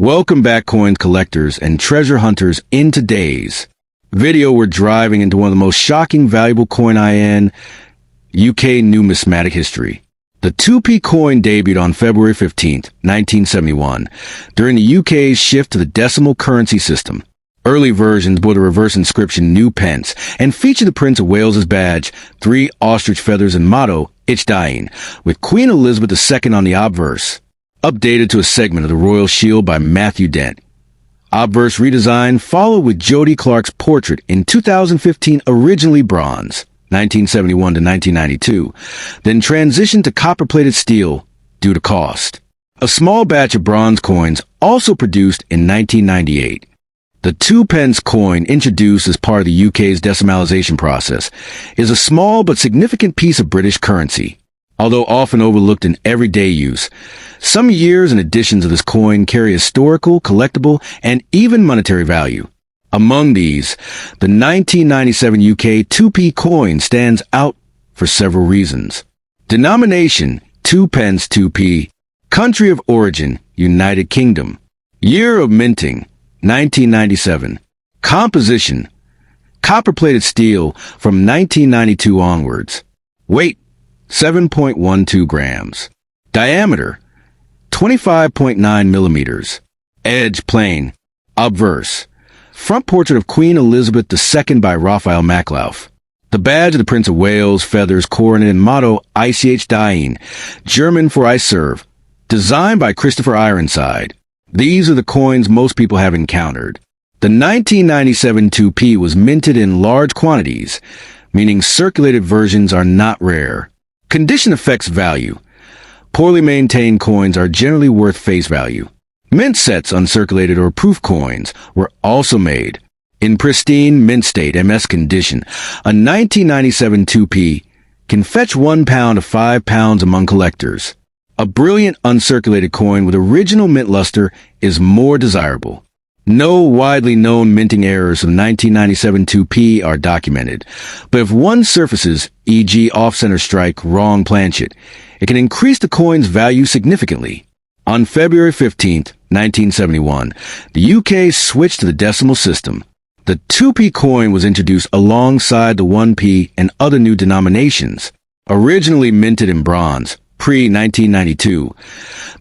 Welcome back, coin collectors and treasure hunters. In today's video, we're driving into one of the most shocking valuable coin in UK numismatic history. The 2p coin debuted on February 15, 1971, during the UK's shift to the decimal currency system. Early versions bore the reverse inscription New Pence and featured the Prince of Wales's badge, 3 ostrich feathers, and motto, Ich Dein, with Queen Elizabeth II on the obverse. Updated to a segment of the Royal Shield by Matthew Dent. Obverse redesign followed with Jodie Clark's portrait in 2015, originally bronze, 1971 to 1992, then transitioned to copper-plated steel due to cost. A small batch of bronze coins also produced in 1998. The 2p coin, introduced as part of the UK's decimalisation process, is a small but significant piece of British currency. Although often overlooked in everyday use, some years and editions of this coin carry historical, collectible, and even monetary value. Among these, the 1997 UK 2p coin stands out for several reasons. Denomination, 2p 2p. Country of origin, United Kingdom. Year of minting, 1997. Composition, copper-plated steel from 1992 onwards. Weight, 7.12 grams. Diameter, 25.9 millimeters. Edge plain. Obverse. Front portrait of Queen Elizabeth II by Raphael Maclauff. The badge of the Prince of Wales, feathers, coronet, and motto, Ich Dein, German for I serve. Designed by Christopher Ironside. These are the coins most people have encountered. The 1997 2p was minted in large quantities, meaning circulated versions are not rare. Condition affects value. Poorly maintained coins are generally worth face value. Mint sets, uncirculated or proof coins, were also made. In pristine mint state MS condition, a 1997 2p can fetch £1 to £5 among collectors. A brilliant uncirculated coin with original mint luster is more desirable. No widely known minting errors of 1997 2p are documented, but if one surfaces, e.g. off-center strike, wrong planchet, it can increase the coin's value significantly. On February 15, 1971, the UK switched to the decimal system. The 2p coin was introduced alongside the 1p and other new denominations. Originally minted in bronze, pre-1992.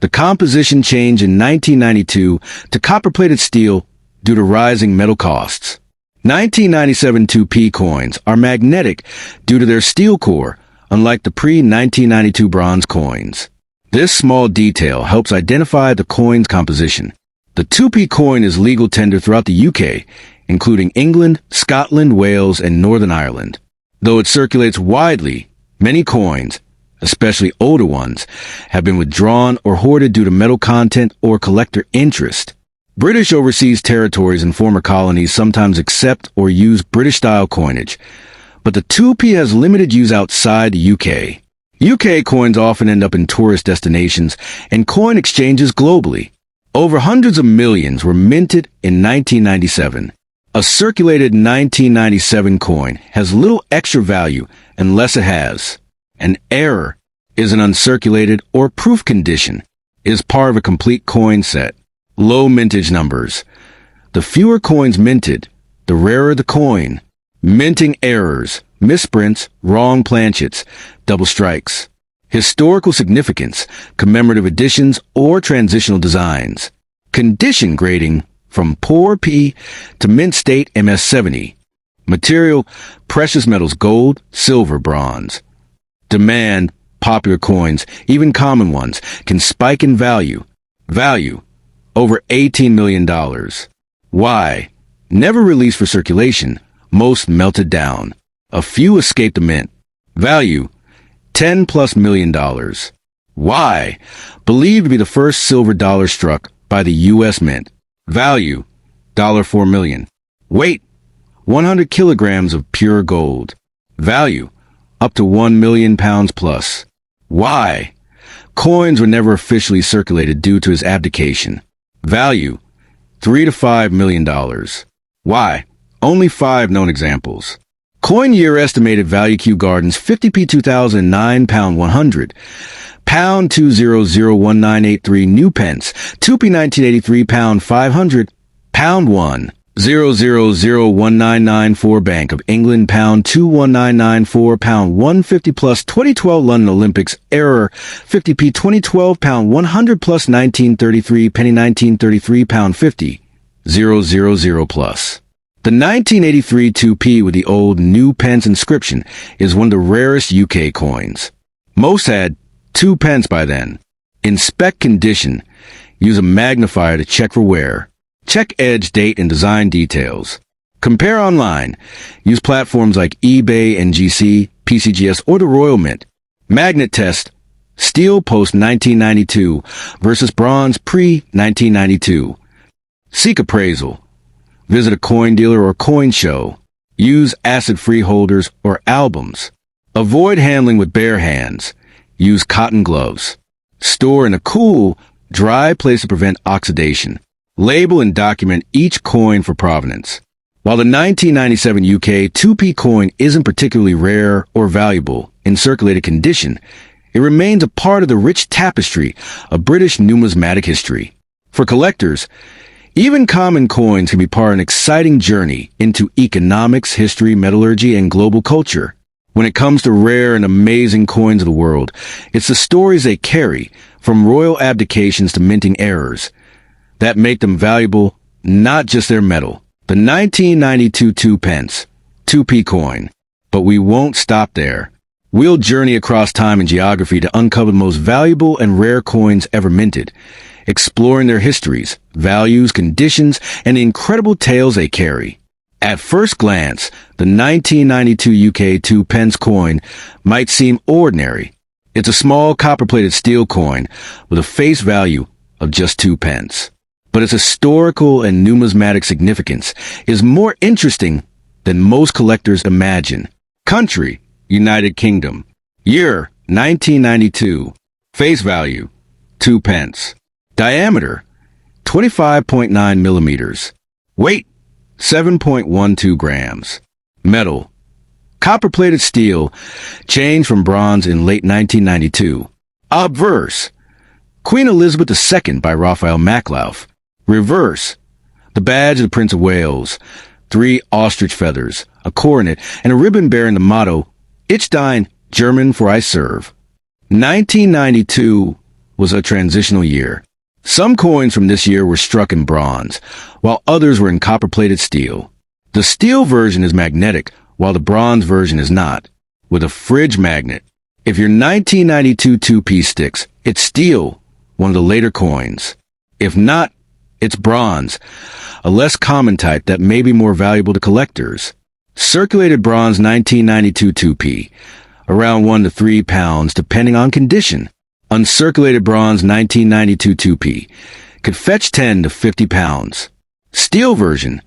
The composition changed in 1992 to copper-plated steel due to rising metal costs. 1997 2p coins are magnetic due to their steel core, unlike the pre-1992 bronze coins. This small detail helps identify the coin's composition. The 2p coin is legal tender throughout the UK, including England, Scotland, Wales, and Northern Ireland. Though it circulates widely, many coins, especially older ones, have been withdrawn or hoarded due to metal content or collector interest. British overseas territories and former colonies sometimes accept or use British-style coinage, but the 2p has limited use outside the UK. UK coins often end up in tourist destinations and coin exchanges globally. Over hundreds of millions were minted in 1997. A circulated 1997 coin has little extra value unless it has an error, is an uncirculated or proof condition, is part of a complete coin set. Low mintage numbers. The fewer coins minted, the rarer the coin. Minting errors, misprints, wrong planchets, double strikes. Historical significance, commemorative editions or transitional designs. Condition grading from poor P to mint state MS70. Material, precious metals, gold, silver, bronze. Demand, popular coins, even common ones, can spike in value. Value, over $18 million. Why? Never released for circulation, most melted down. A few escaped the mint. Value, $10+ million. Why? Believed to be the first silver dollar struck by the U.S. Mint. Value, $4 million. Weight, 100 kilograms of pure gold. Value, up to £1 million plus. Why? Coins were never officially circulated due to his abdication. Value, $3 to $5 million. Why? Only 5 known examples. Coin year estimated value Kew Gardens 50p 2009 pound 100. Pound 2001983 New Pence 2p 1983 pound 500. Pound 1001994 Bank of England pound 21994 pound 150 plus 2012 London Olympics error 50p 2012 pound 100 plus 1933 penny 1933 pound 50 000 plus. The 1983 2p with the old New Pence inscription is one of the rarest UK coins. Most had 2 pence by then. Inspect condition. Use a magnifier to check for wear. Check edge, date, and design details. Compare online. Use platforms like eBay, NGC, PCGS, or the Royal Mint. Magnet test. Steel post 1992 versus bronze pre-1992. Seek appraisal. Visit a coin dealer or coin show. Use acid-free holders or albums. Avoid handling with bare hands. Use cotton gloves. Store in a cool, dry place to prevent oxidation. Label and document each coin for provenance. While the 1997 UK 2p coin isn't particularly rare or valuable in circulated condition, it remains a part of the rich tapestry of British numismatic history. For collectors, even common coins can be part of an exciting journey into economics, history, metallurgy, and global culture. When it comes to rare and amazing coins of the world, it's the stories they carry, from royal abdications to minting errors, that make them valuable, not just their metal. The 1992 2 pence, 2p coin. But we won't stop there. We'll journey across time and geography to uncover the most valuable and rare coins ever minted, exploring their histories, values, conditions, and the incredible tales they carry. At first glance, the 1992 UK 2 pence coin might seem ordinary. It's a small copper-plated steel coin with a face value of just 2 pence. But its historical and numismatic significance is more interesting than most collectors imagine. Country, United Kingdom. Year, 1992. Face value, 2 pence. Diameter, 25.9 millimeters. Weight, 7.12 grams. Metal, copper-plated steel, changed from bronze in late 1992. Obverse, Queen Elizabeth II by Raphael Maklauf. Reverse, the badge of the Prince of Wales, 3 ostrich feathers, a coronet, and a ribbon bearing the motto, Ich dien, German for I serve. 1992 was a transitional year. Some coins from this year were struck in bronze, while others were in copper-plated steel. The steel version is magnetic, while the bronze version is not, with a fridge magnet. If your 1992 2p sticks, it's steel, one of the later coins. If not, it's bronze, a less common type that may be more valuable to collectors. Circulated bronze 1992 2p, around 1 to 3 pounds depending on condition. Uncirculated bronze 1992 2p could fetch 10 to 50 pounds. Steel version,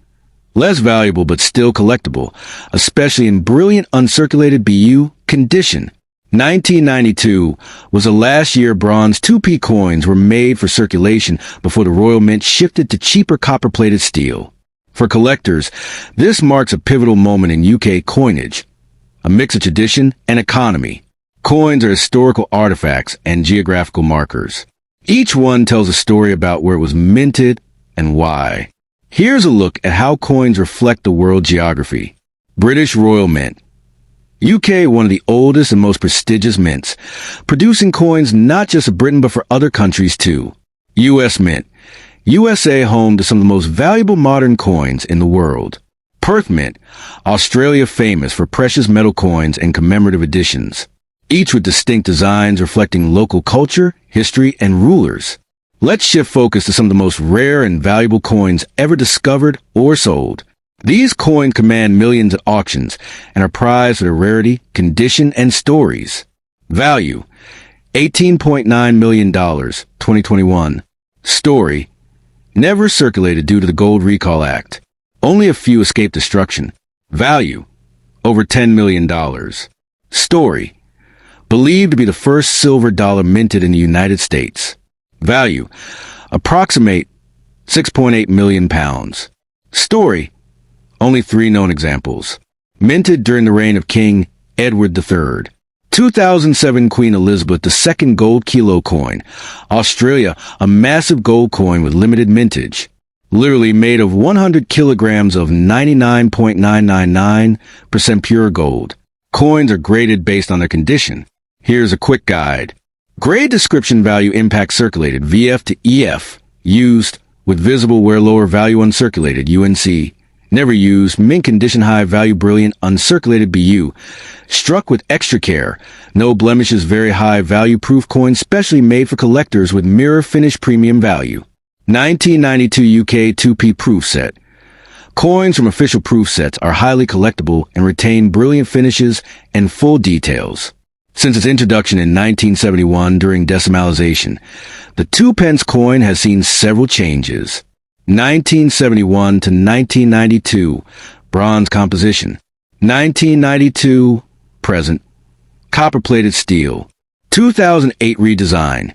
less valuable but still collectible, especially in brilliant uncirculated BU condition. 1992 was the last year bronze 2p coins were made for circulation before the Royal Mint shifted to cheaper copper-plated steel. For collectors, this marks a pivotal moment in UK coinage, a mix of tradition and economy. Coins are historical artifacts and geographical markers. Each one tells a story about where it was minted and why. Here's a look at how coins reflect the world geography. British Royal Mint. UK, one of the oldest and most prestigious mints, producing coins not just for Britain but for other countries too. US Mint. USA, home to some of the most valuable modern coins in the world. Perth Mint. Australia, famous for precious metal coins and commemorative editions, each with distinct designs reflecting local culture, history, and rulers. Let's shift focus to some of the most rare and valuable coins ever discovered or sold. These coins command millions at auctions and are prized for their rarity, condition, and stories. Value, $18.9 million, 2021. Story, never circulated due to the Gold Recall Act. Only a few escaped destruction. Value, over $10 million. Story, believed to be the first silver dollar minted in the United States. Value, approximate 6.8 million pounds. Story, only 3 known examples. minted during the reign of King Edward III. 2007 Queen Elizabeth II gold kilo coin. Australia, a massive gold coin with limited mintage. Literally made of 100 kilograms of 99.999% pure gold. Coins are graded based on their condition. Here's a quick guide. Grade description value impact circulated VF to EF. Used with visible where lower value uncirculated UNC. Never used mint condition high value brilliant uncirculated BU. Struck with extra care. No blemishes very high value proof coin specially made for collectors with mirror finish premium value. 1992 UK 2p proof set. Coins from official proof sets are highly collectible and retain brilliant finishes and full details. Since its introduction in 1971 during decimalization, the 2 pence coin has seen several changes. 1971 to 1992, bronze composition. 1992, present, copper-plated steel. 2008 redesign.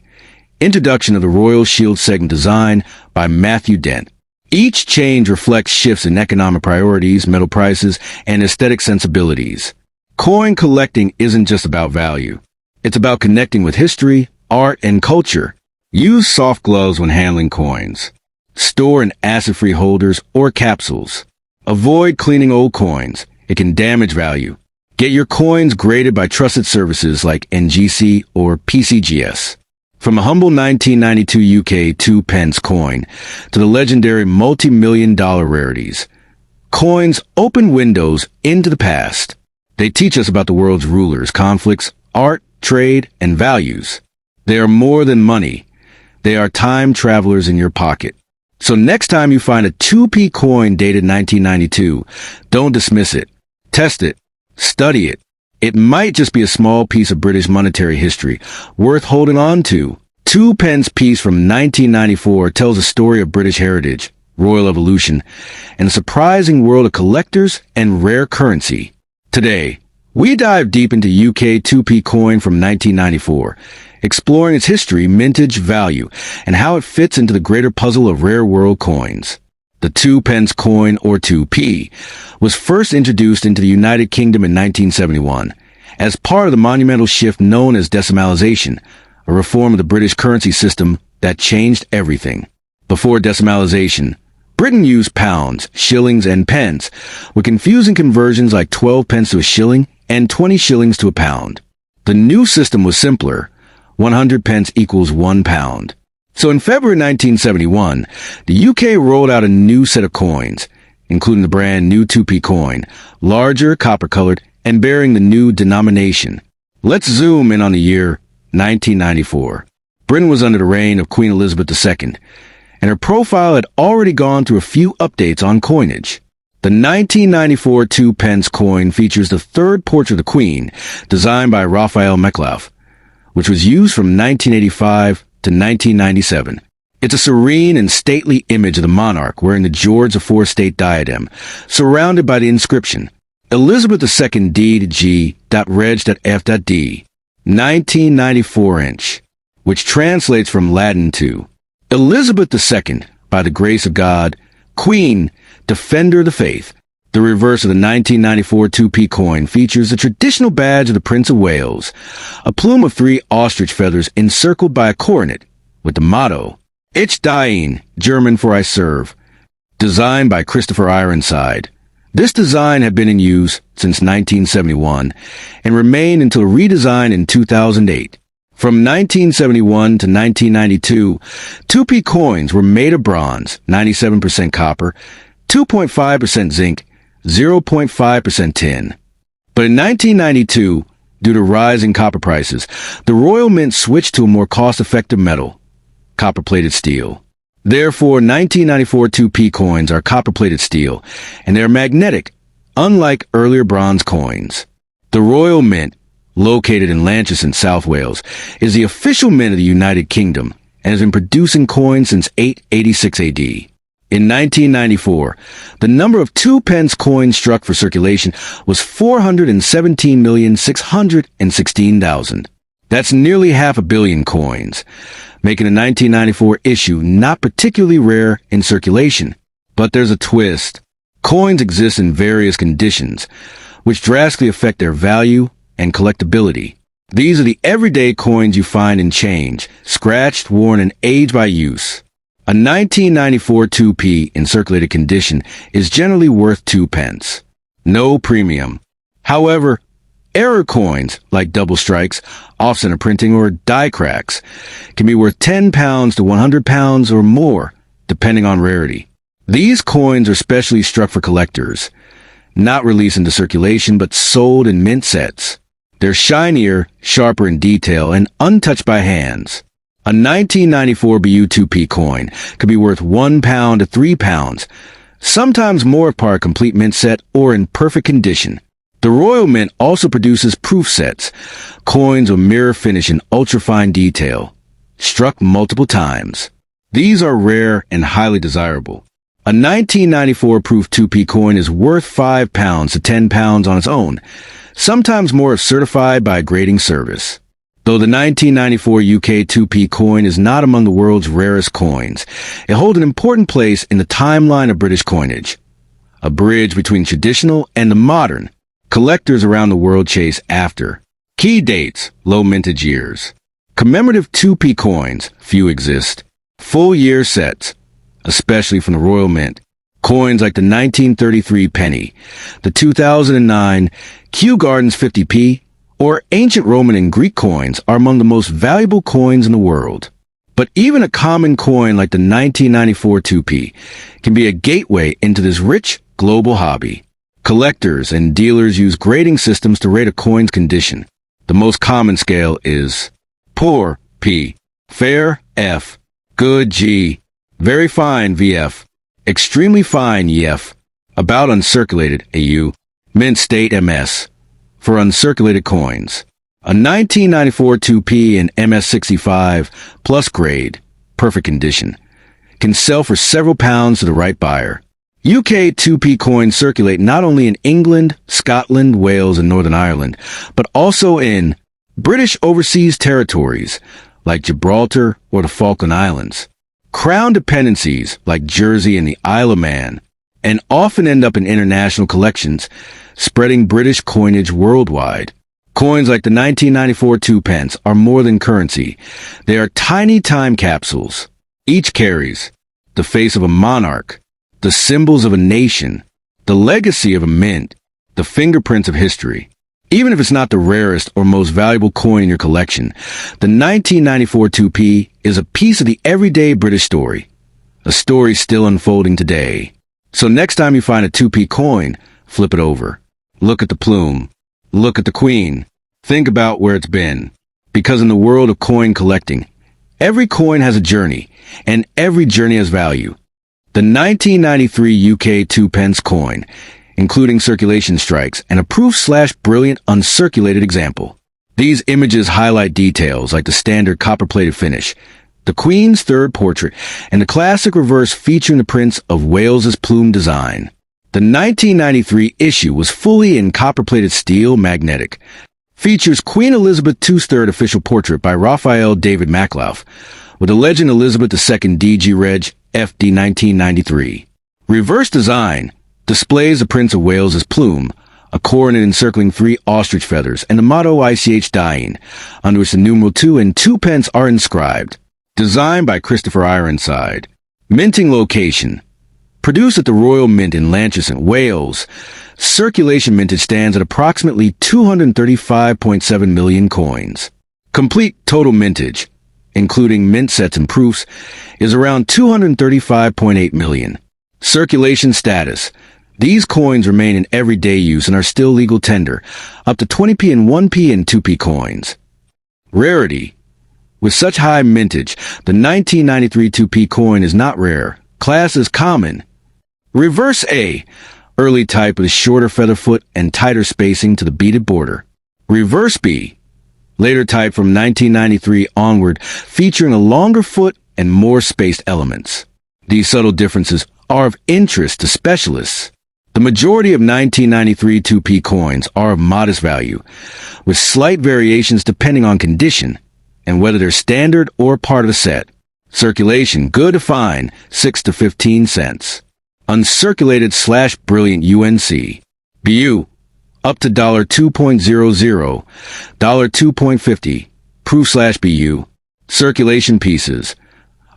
Introduction of the Royal Shield segment design by Matthew Dent. Each change reflects shifts in economic priorities, metal prices, and aesthetic sensibilities. Coin collecting isn't just about value. It's about connecting with history, art, and culture. Use soft gloves when handling coins. Store in acid-free holders or capsules. Avoid cleaning old coins. It can damage value. Get your coins graded by trusted services like NGC or PCGS. From a humble 1992 UK 2 pence coin to the legendary multi-million-dollar rarities, coins open windows into the past. They teach us about the world's rulers, conflicts, art, trade, and values. They are more than money. They are time travelers in your pocket. So next time you find a 2p coin dated 1992, don't dismiss it. Test it. Study it. It might just be a small piece of British monetary history worth holding on to. 2 pence piece from 1994 tells a story of British heritage, royal evolution, and a surprising world of collectors and rare currency. Today, we dive deep into UK 2p coin from 1994, exploring its history, mintage, value, and how it fits into the greater puzzle of rare world coins. The 2 pence coin, or 2p, was first introduced into the United Kingdom in 1971 as part of the monumental shift known as decimalization, a reform of the British currency system that changed everything. Before decimalization, Britain used pounds, shillings, and pence, with confusing conversions like 12 pence to a shilling and 20 shillings to a pound. The new system was simpler. 100 pence equals 1 pound. So in February 1971, the UK rolled out a new set of coins, including the brand new 2p coin, larger, copper-colored, and bearing the new denomination. Let's zoom in on the year 1994. Britain was under the reign of Queen Elizabeth II, and her profile had already gone through a few updates on coinage. The 1994 2 pence coin features the third portrait of the Queen, designed by Raphael Mecklaf, which was used from 1985 to 1997. It's a serene and stately image of the monarch wearing the George IV state diadem, surrounded by the inscription, Elizabeth II D.G.Reg.F.D, 1994 inch, which translates from Latin to Elizabeth II, by the grace of God, Queen, Defender of the Faith. The reverse of the 1994 2p coin features the traditional badge of the Prince of Wales, a plume of 3 ostrich feathers encircled by a coronet, with the motto, Ich Dien, German for I serve, designed by Christopher Ironside. This design had been in use since 1971 and remained until redesign in 2008. From 1971 to 1992, 2p coins were made of bronze, 97% copper, 2.5% zinc, 0.5% tin. But in 1992, due to rising copper prices, the Royal Mint switched to a more cost-effective metal, copper-plated steel. Therefore, 1994 2p coins are copper-plated steel, and they are magnetic, unlike earlier bronze coins. The Royal Mint, located in Lancashire, South Wales, is the official mint of the United Kingdom and has been producing coins since 886 AD. In 1994, the number of 2 pence coins struck for circulation was 417,616,000. That's nearly 500 million coins, making the 1994 issue not particularly rare in circulation. But there's a twist. Coins exist in various conditions, which drastically affect their value and collectability. These are the everyday coins you find in change, scratched, worn, and aged by use. A 1994 2p in circulated condition is generally worth 2 pence. No premium. However, error coins, like double strikes, off-center printing, or die cracks, can be worth £10 to £100 or more, depending on rarity. These coins are specially struck for collectors, not released into circulation but sold in mint sets. They're shinier, sharper in detail, and untouched by hands. A 1994 BU2P coin could be worth £1 to £3, sometimes more if part of a complete mint set or in perfect condition. The Royal Mint also produces proof sets, coins with mirror finish and ultra-fine detail, struck multiple times. These are rare and highly desirable. A 1994 proof 2p coin is worth £5 to £10 on its own, sometimes more if certified by a grading service. Though the 1994 UK 2p coin is not among the world's rarest coins, it holds an important place in the timeline of British coinage, a bridge between traditional and the modern. Collectors around the world chase after. Key dates, low mintage years. Commemorative 2p coins, few exist. Full year sets, especially from the Royal Mint. Coins like the 1933 penny, the 2009 Kew Gardens 50p, or ancient Roman and Greek coins are among the most valuable coins in the world. But even a common coin like the 1994 2p can be a gateway into this rich global hobby. Collectors and dealers use grading systems to rate a coin's condition. The most common scale is poor, P, fair, F, good, G, very fine, VF, extremely fine, EF, about uncirculated, AU, mint state, MS. For uncirculated coins, a 1994 2p and MS65 plus grade, perfect condition, can sell for several pounds to the right buyer. UK 2p coins circulate not only in England, Scotland, Wales, and Northern Ireland, but also in British overseas territories like Gibraltar or the Falkland Islands, Crown dependencies like Jersey and the Isle of Man, and often end up in international collections, spreading British coinage worldwide. Coins like the 1994 2 pence are more than currency. They are tiny time capsules. Each carries the face of a monarch, the symbols of a nation, the legacy of a mint, the fingerprints of history. Even if it's not the rarest or most valuable coin in your collection, the 1994 2p is a piece of the everyday British story, a story still unfolding today. So next time you find a 2p coin, flip it over. Look at the plume. Look at the queen. Think about where it's been. Because in the world of coin collecting, every coin has a journey, and every journey has value. The 1993 UK 2 pence coin, including circulation strikes and a proof/brilliant uncirculated example. These images highlight details like the standard copper-plated finish, the Queen's third portrait, and the classic reverse featuring the Prince of Wales's plume design. The 1993 issue was fully in copper-plated steel magnetic. Features Queen Elizabeth II's third official portrait by Raphael David Maclouf, with the legend Elizabeth II DG Reg FD 1993. Reverse design displays the Prince of Wales's plume, a coronet encircling 3 ostrich feathers, and the motto ICH Dying, under which the numeral 2 and 2 pence are inscribed. Designed by Christopher Ironside. Minting location. Produced at the Royal Mint in Lanchesson, Wales, circulation mintage stands at approximately 235.7 million coins. Complete total mintage, including mint sets and proofs, is around 235.8 million. Circulation status. These coins remain in everyday use and are still legal tender, up to 20p and 1p and 2p coins. Rarity. With such high mintage, the 1993 2p coin is not rare. Class is common. Reverse A. Early type with a shorter feather foot and tighter spacing to the beaded border. Reverse B. Later type from 1993 onward, featuring a longer foot and more spaced elements. These subtle differences are of interest to specialists. The majority of 1993 2p coins are of modest value, with slight variations depending on condition and whether they're standard or part of the set. Circulation, good to fine, 6 to 15 cents. Uncirculated/brilliant UNC. BU, up to $2.00, $2.50, proof/BU. Circulation pieces,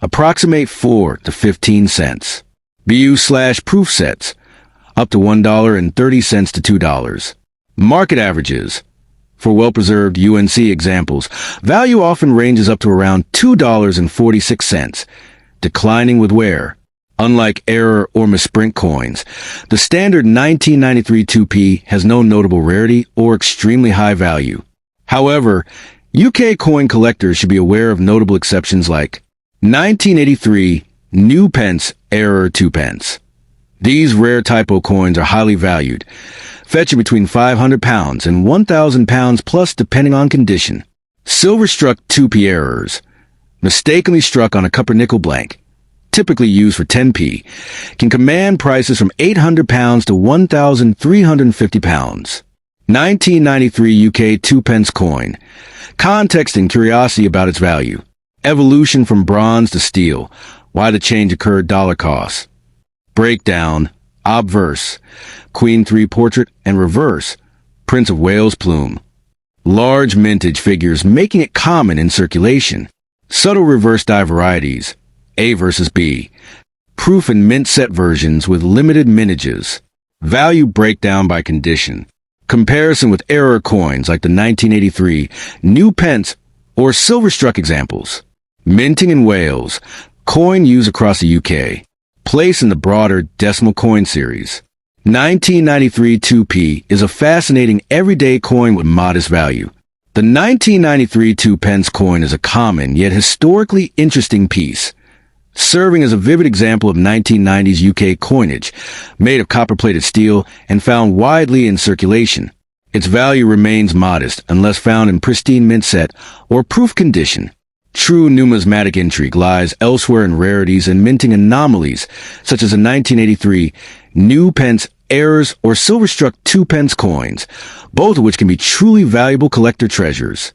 approximate 4 to 15 cents. BU/proof sets, up to $1.30 to $2. Market averages. For well-preserved UNC examples, value often ranges up to around $2.46, declining with wear. Unlike error or misprint coins, the standard 1993 2p has no notable rarity or extremely high value. However, UK coin collectors should be aware of notable exceptions like 1983 New Pence Error 2 pence. These rare typo coins are highly valued, fetching between £500 and £1,000 plus depending on condition. Silver-struck 2p errors, mistakenly struck on a copper-nickel blank, typically used for 10p, can command prices from £800 to £1,350. 1993 UK 2 pence coin. Context and curiosity about its value. Evolution from bronze to steel. Why the change occurred. Dollar cost. Breakdown. Obverse. Queen 3 portrait and reverse. Prince of Wales plume. Large mintage figures making it common in circulation. Subtle reverse die varieties. A versus B. Proof and mint set versions with limited mintages. Value breakdown by condition. Comparison with error coins like the 1983 New Pence or silver-struck examples. Minting in Wales. Coin used across the UK. Place in the broader decimal coin series. 1993 2p is a fascinating everyday coin with modest value. The 1993 2 pence coin is a common yet historically interesting piece, serving as a vivid example of 1990s UK coinage, made of copper-plated steel and found widely in circulation. Its value remains modest unless found in pristine mint set or proof condition. True numismatic intrigue lies elsewhere in rarities and minting anomalies, such as the 1983 New Pence errors or silver-struck 2 pence coins, both of which can be truly valuable collector treasures.